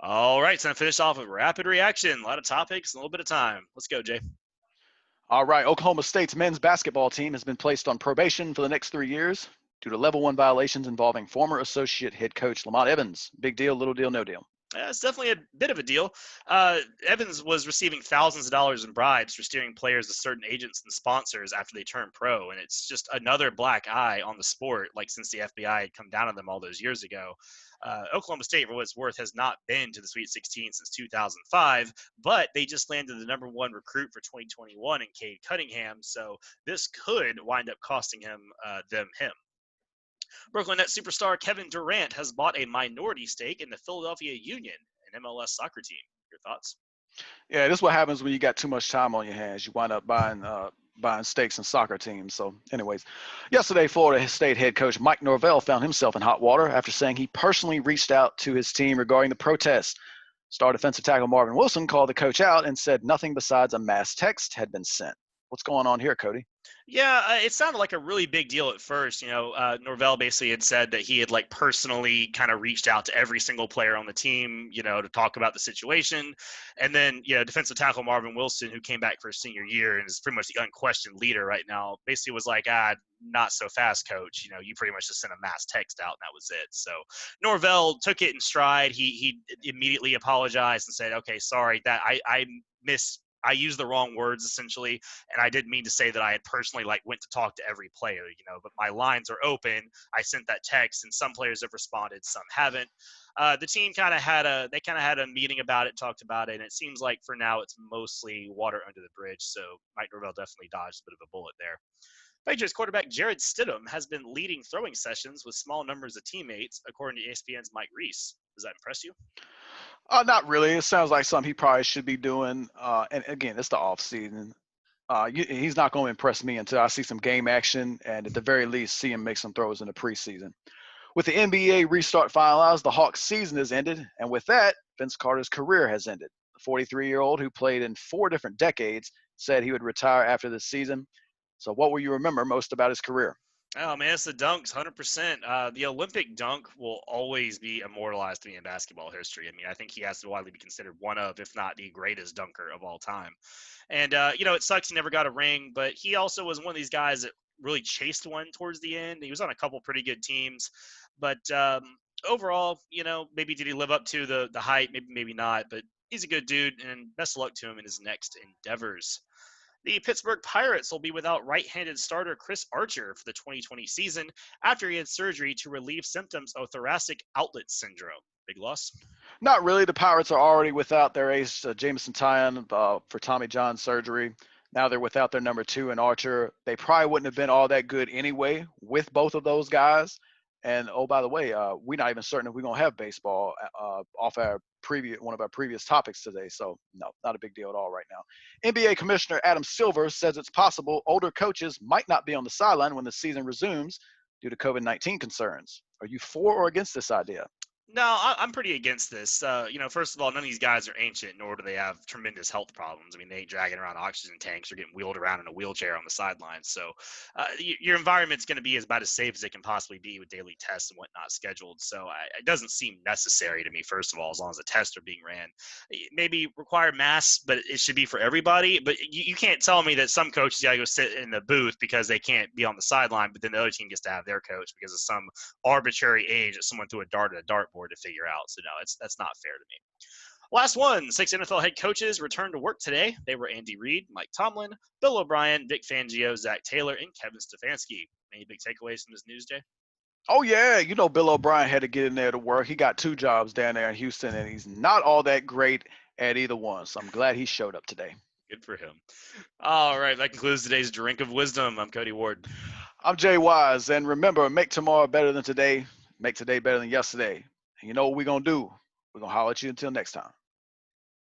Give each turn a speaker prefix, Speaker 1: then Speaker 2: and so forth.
Speaker 1: All right, so I finished off with rapid reaction. A lot of topics, and a little bit of time. Let's go, Jay.
Speaker 2: All right, Oklahoma State's men's basketball team has been placed on probation for the next 3 years due to level one violations involving former associate head coach Lamont Evans. Big deal, little deal, no deal.
Speaker 1: It's definitely a bit of a deal. Evans was receiving thousands of dollars in bribes for steering players to certain agents and sponsors after they turned pro, and it's just another black eye on the sport. Like since the FBI had come down on them all those years ago, Oklahoma State, for what it's worth, has not been to the Sweet 16 since 2005, but they just landed the number one recruit for 2021 in Cade Cunningham, so this could wind up costing him. Brooklyn Nets superstar Kevin Durant has bought a minority stake in the Philadelphia Union, an MLS soccer team. Your thoughts?
Speaker 2: Yeah, this is what happens when you got too much time on your hands. You wind up buying stakes in soccer teams. So, anyways, yesterday, Florida State head coach Mike Norvell found himself in hot water after saying he personally reached out to his team regarding the protests. Star defensive tackle Marvin Wilson called the coach out and said nothing besides a mass text had been sent. What's going on here, Cody?
Speaker 1: Yeah, it sounded like a really big deal at first. Norvell basically had said that he had like personally kind of reached out to every single player on the team, to talk about the situation. And then, defensive tackle Marvin Wilson, who came back for his senior year and is pretty much the unquestioned leader right now, basically was like, not so fast, coach. You pretty much just sent a mass text out and that was it. So Norvell took it in stride. He immediately apologized and said, okay, sorry that I used the wrong words essentially, and I didn't mean to say that I had personally went to talk to every player, but my lines are open. I sent that text, and some players have responded, some haven't. The team kind of had a meeting about it, talked about it, and it seems like for now it's mostly water under the bridge. So Mike Norvell definitely dodged a bit of a bullet there. Patriots quarterback Jared Stidham has been leading throwing sessions with small numbers of teammates, according to ESPN's Mike Reese. Does that impress you?
Speaker 2: Not really. It sounds like something he probably should be doing. And again, it's the off season. He's not going to impress me until I see some game action and at the very least see him make some throws in the preseason. With the NBA restart finalized, the Hawks season has ended. And with that, Vince Carter's career has ended. The 43-year-old who played in 4 different decades said he would retire after this season. So what will you remember most about his career?
Speaker 1: Oh man, it's the dunks, 100%. The Olympic dunk will always be immortalized to me in basketball history. I mean, I think he has to widely be considered one of, if not the greatest dunker of all time. And it sucks he never got a ring, but he also was one of these guys that really chased one towards the end. He was on a couple pretty good teams, but overall, maybe did he live up to the hype? Maybe not. But he's a good dude, and best of luck to him in his next endeavors. The Pittsburgh Pirates will be without right-handed starter Chris Archer for the 2020 season after he had surgery to relieve symptoms of thoracic outlet syndrome. Big loss.
Speaker 2: Not really. The Pirates are already without their ace, Jameson Tyon, for Tommy John surgery. Now they're without their number 2 in Archer. They probably wouldn't have been all that good anyway with both of those guys. And oh, by the way, we're not even certain if we're gonna have baseball off one of our previous topics today. So no, not a big deal at all right now. NBA Commissioner Adam Silver says it's possible older coaches might not be on the sideline when the season resumes due to COVID-19 concerns. Are you for or against this idea?
Speaker 1: No, I'm pretty against this. First of all, none of these guys are ancient, nor do they have tremendous health problems. I mean, they ain't dragging around oxygen tanks or getting wheeled around in a wheelchair on the sidelines. So your environment's going to be about as safe as it can possibly be with daily tests and whatnot scheduled. So it doesn't seem necessary to me, first of all, as long as the tests are being ran. Maybe require masks, but it should be for everybody. But you can't tell me that some coaches got to go sit in the booth because they can't be on the sideline, but then the other team gets to have their coach because of some arbitrary age that someone threw a dart at a dartboard to figure out. So no, that's not fair to me. Last one, 6 NFL head coaches returned to work today. They were Andy Reid, Mike Tomlin, Bill O'Brien, Vic Fangio, Zach Taylor, and Kevin Stefanski. Any big takeaways from this news, Jay?
Speaker 2: Oh yeah, Bill O'Brien had to get in there to work. He got 2 jobs down there in Houston, and he's not all that great at either one. So I'm glad he showed up today.
Speaker 1: Good for him. All right, that concludes today's Drink of Wisdom. I'm Cody Ward.
Speaker 2: I'm Jay Wise, and remember, make tomorrow better than today. Make today better than yesterday. And you know what we're gonna do? We're gonna holler at you until next time.